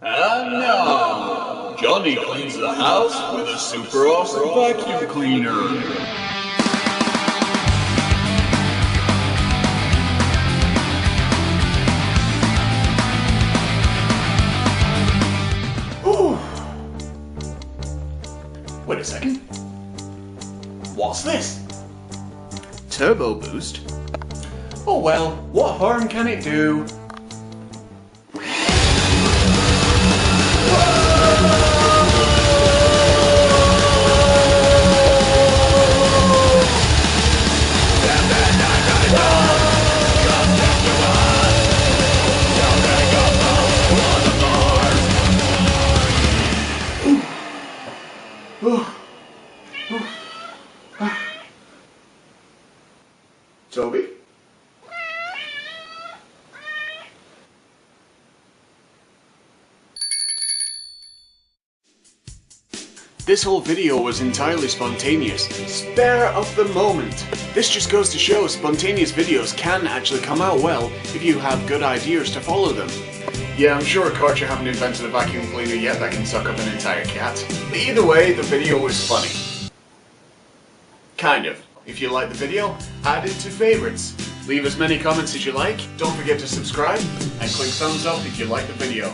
And now, Jonny cleans the house with a super awesome vacuum cleaner. Wait a second. What's this? Turbo boost? Oh well, what harm can it do? Toby? This whole video was entirely spontaneous. Spare of the moment. This just goes to show spontaneous videos can actually come out well if you have good ideas to follow them. Yeah, I'm sure Karcher haven't invented a vacuum cleaner yet that can suck up an entire cat. Either way, the video was funny. Kind of. If you like the video, add it to favorites. Leave as many comments as you like. Don't forget to subscribe and click thumbs up if you like the video.